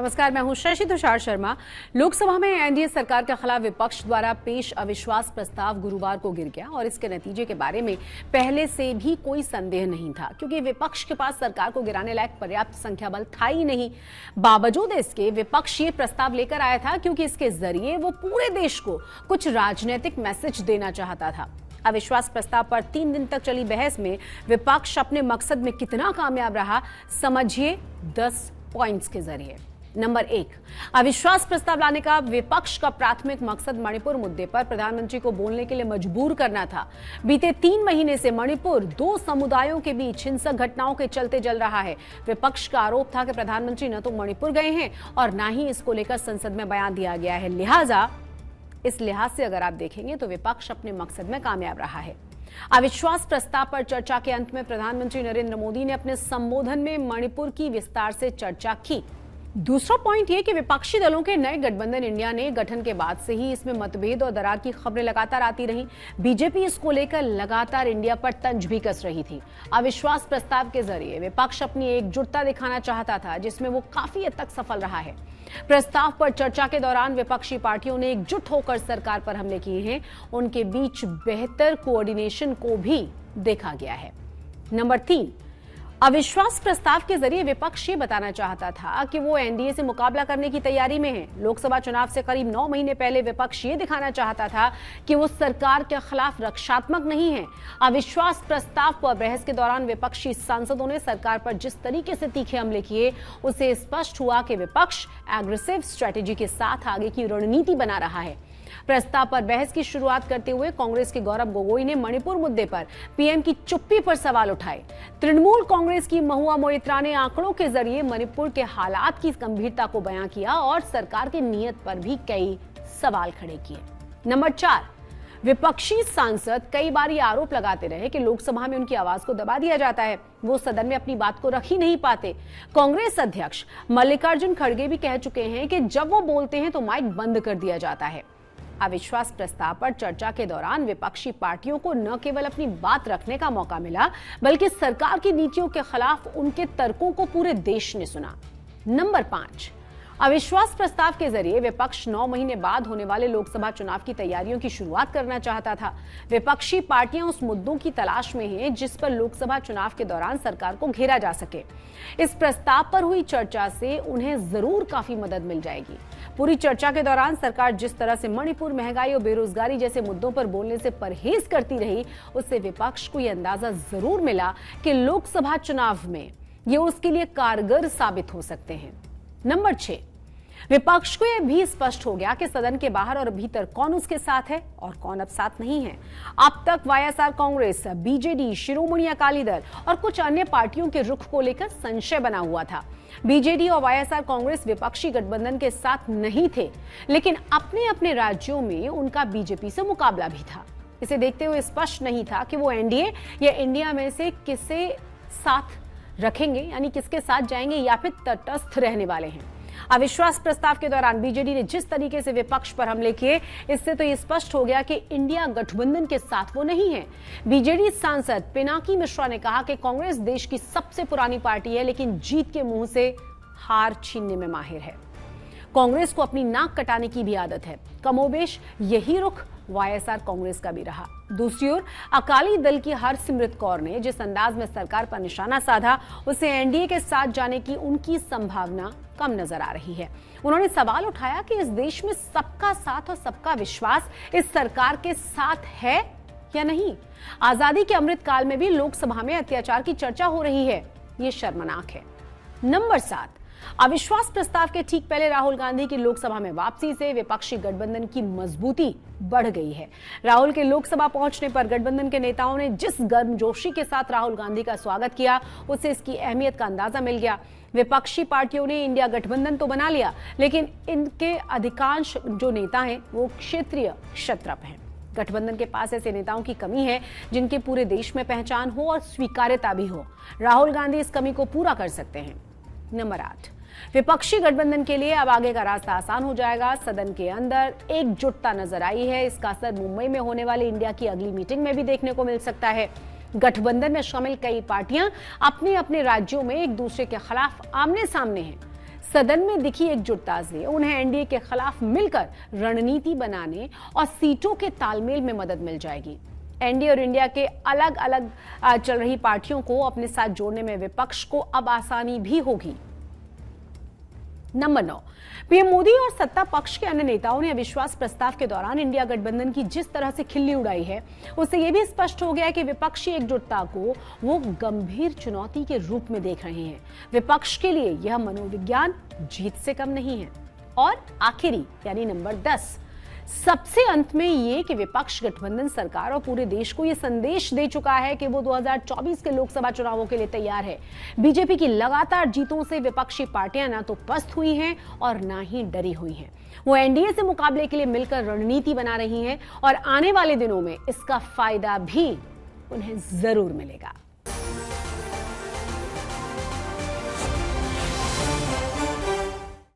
नमस्कार, मैं हूं शशि तुषार शर्मा। लोकसभा में एनडीए सरकार के खिलाफ विपक्ष द्वारा पेश अविश्वास प्रस्ताव गुरुवार को गिर गया और इसके नतीजे के बारे में पहले से भी कोई संदेह नहीं था, क्योंकि विपक्ष के पास सरकार को गिराने लायक पर्याप्त संख्या बल था ही नहीं। बावजूद इसके विपक्ष ये प्रस्ताव लेकर आया था क्योंकि इसके जरिए वो पूरे देश को कुछ राजनीतिक मैसेज देना चाहता था। अविश्वास प्रस्ताव पर 3 दिन तक चली बहस में विपक्ष अपने मकसद में कितना कामयाब रहा, समझिए 10 पॉइंट्स के जरिए। नंबर 1, अविश्वास प्रस्ताव लाने का विपक्ष का प्राथमिक मकसद मणिपुर मुद्दे पर प्रधानमंत्री को बोलने के लिए मजबूर करना था। बीते 3 महीने से मणिपुर 2 समुदायों के बीच हिंसक घटनाओं के चलते जल रहा है। विपक्ष का आरोप था कि प्रधानमंत्री न तो मणिपुर गए हैं और न ही इसको लेकर संसद में बयान दिया गया है। लिहाजा इस लिहाज से अगर आप देखेंगे तो विपक्ष अपने मकसद में कामयाब रहा है। अविश्वास प्रस्ताव पर चर्चा के अंत में प्रधानमंत्री नरेंद्र मोदी ने अपने संबोधन में मणिपुर की विस्तार से चर्चा की। दूसरा पॉइंट ये कि विपक्षी दलों के नए गठबंधन इंडिया ने गठन के बाद से ही इसमें मतभेद और दरार की खबरें लगातार आती रही। बीजेपी इसको लेकर लगातार इंडिया पर तंज भी कस रही थी। अविश्वास प्रस्ताव के जरिए विपक्ष अपनी एकजुटता दिखाना चाहता था, जिसमें वो काफी हद तक सफल रहा है। प्रस्ताव पर चर्चा के दौरान विपक्षी पार्टियों ने एकजुट होकर सरकार पर हमले किए हैं। उनके बीच बेहतर कोऑर्डिनेशन को भी देखा गया है। नंबर 3, अविश्वास प्रस्ताव के जरिए विपक्ष ये बताना चाहता था कि वो एनडीए से मुकाबला करने की तैयारी में है। लोकसभा चुनाव से करीब 9 महीने पहले विपक्ष ये दिखाना चाहता था कि वो सरकार के खिलाफ रक्षात्मक नहीं है। अविश्वास प्रस्ताव पर बहस के दौरान विपक्षी सांसदों ने सरकार पर जिस तरीके से तीखे हमले किए, उससे स्पष्ट हुआ कि विपक्ष एग्रेसिव स्ट्रेटेजी के साथ आगे की रणनीति बना रहा है। प्रस्ताव पर बहस की शुरुआत करते हुए कांग्रेस के गौरव गोगोई ने मणिपुर मुद्दे पर पीएम की चुप्पी पर सवाल उठाए। तृणमूल कांग्रेस की महुआ मोइत्रा ने आंकड़ों के जरिए मणिपुर के हालात की गंभीरता को बयां किया और सरकार की नीयत पर भी कई सवाल खड़े किए। नंबर 4, विपक्षी सांसद कई बार ये आरोप लगाते रहे कि लोकसभा में उनकी आवाज को दबा दिया जाता है, वो सदन में अपनी बात को रख ही नहीं पाते। कांग्रेस अध्यक्ष मल्लिकार्जुन खड़गे भी कह चुके हैं कि जब वो बोलते हैं तो माइक बंद कर दिया जाता है। अविश्वास प्रस्ताव पर चर्चा के दौरान विपक्षी पार्टियों को न केवल अपनी बात रखने का मौका मिला, बल्कि सरकार की नीतियों के खिलाफ उनके तर्कों को पूरे देश ने सुना। नंबर 5, अविश्वास प्रस्ताव के जरिए विपक्ष 9 महीने बाद होने वाले लोकसभा चुनाव की तैयारियों की शुरुआत करना चाहता था। विपक्षी पार्टियां उस मुद्दों की तलाश में हैं जिस पर लोकसभा चुनाव के दौरान सरकार को घेरा जा सके। इस प्रस्ताव पर हुई चर्चा से उन्हें जरूर काफी मदद मिल जाएगी। पूरी चर्चा के दौरान सरकार जिस तरह से मणिपुर, महंगाई और बेरोजगारी जैसे मुद्दों पर बोलने से परहेज करती रही, उससे विपक्ष को यह अंदाजा जरूर मिला कि लोकसभा चुनाव में ये उसके लिए कारगर साबित हो सकते हैं। नंबर 6, विपक्ष को यह भी स्पष्ट हो गया कि सदन के बाहर और भीतर कौन उसके साथ है और कौन अब साथ नहीं है। अब तक वाईएसआर कांग्रेस, बीजेडी, शिरोमणि अकाली दल और कुछ अन्य पार्टियों के रुख को लेकर संशय बना हुआ था। बीजेडी और वाईएसआर कांग्रेस विपक्षी गठबंधन के साथ नहीं थे, लेकिन अपने अपने राज्यों में उनका बीजेपी से मुकाबला भी था। इसे देखते हुए स्पष्ट नहीं था कि वो एनडीए या इंडिया में से किसे साथ रखेंगे, यानी किसके साथ जाएंगे या फिर तटस्थ रहने वाले हैं। अविश्वास प्रस्ताव के दौरान बीजेडी ने जिस तरीके से विपक्ष पर हमले किए, इससे तो ये स्पष्ट हो गया कि इंडिया गठबंधन के साथ वो नहीं है। बीजेडी सांसद पिनाकी मिश्रा ने कहा कि कांग्रेस देश की सबसे पुरानी पार्टी है, लेकिन जीत के मुंह से हार छीनने में माहिर है। कांग्रेस को अपनी नाक कटाने की भी आदत है। कमोबेश यही रुख वाईएसआर कांग्रेस का भी रहा। दूसरी ओर अकाली दल की हरसिमरत कौर ने जिस अंदाज में सरकार पर निशाना साधा, उससे एनडीए के साथ जाने की उनकी संभावना कम नजर आ रही है। उन्होंने सवाल उठाया कि इस देश में सबका साथ और सबका विश्वास इस सरकार के साथ है या नहीं। आजादी के अमृत काल में भी लोकसभा में अत्याचार की चर्चा हो रही है, ये शर्मनाक है। नंबर 7, अविश्वास प्रस्ताव के ठीक पहले राहुल गांधी की लोकसभा में वापसी से विपक्षी गठबंधन की मजबूती बढ़ गई है। राहुल के लोकसभा पहुंचने पर गठबंधन के नेताओं ने जिस गर्मजोशी के साथ राहुल गांधी का स्वागत किया, उससे इसकी अहमियत का अंदाजा मिल गया। विपक्षी पार्टियों ने इंडिया गठबंधन तो बना लिया, लेकिन इनके अधिकांश जो नेता हैं वो क्षेत्रीय क्षत्रप हैं। गठबंधन के पास ऐसे नेताओं की कमी है जिनके पूरे देश में पहचान हो और स्वीकार्यता भी हो। राहुल गांधी इस कमी को पूरा कर सकते हैं। नंबर 8, विपक्षी गठबंधन के लिए अब आगे का रास्ता आसान हो जाएगा। सदन के अंदर एकजुटता नजर आई है। इसका असर मुंबई में होने वाली इंडिया की अगली मीटिंग में भी देखने को मिल सकता है। गठबंधन में शामिल कई पार्टियां अपने अपने राज्यों में एक दूसरे के खिलाफ आमने सामने हैं। सदन में दिखी एकजुटता से उन्हें एनडीए के खिलाफ मिलकर रणनीति बनाने और सीटों के तालमेल में मदद मिल जाएगी। एनडीए और इंडिया के अलग अलग चल रही पार्टियों को अपने साथ जोड़ने में विपक्ष को अब आसानी भी होगी। नंबर 9, पीएम मोदी और सत्ता पक्ष के अन्य नेताओं ने अविश्वास प्रस्ताव के दौरान इंडिया गठबंधन की जिस तरह से खिल्ली उड़ाई है, उससे यह भी स्पष्ट हो गया है कि विपक्षी एकजुटता को वो गंभीर चुनौती के रूप में देख रहे हैं। विपक्ष के लिए यह मनोविज्ञान जीत से कम नहीं है। और आखिरी यानी नंबर 10, सबसे अंत में ये कि विपक्ष गठबंधन सरकार और पूरे देश को ये संदेश दे चुका है कि वो 2024 के लोकसभा चुनावों के लिए तैयार है। बीजेपी की लगातार जीतों से विपक्षी पार्टियां ना तो पस्त हुई हैं और ना ही डरी हुई हैं। वो एनडीए से मुकाबले के लिए मिलकर रणनीति बना रही हैं और आने वाले दिनों में इसका फायदा भी उन्हें जरूर मिलेगा।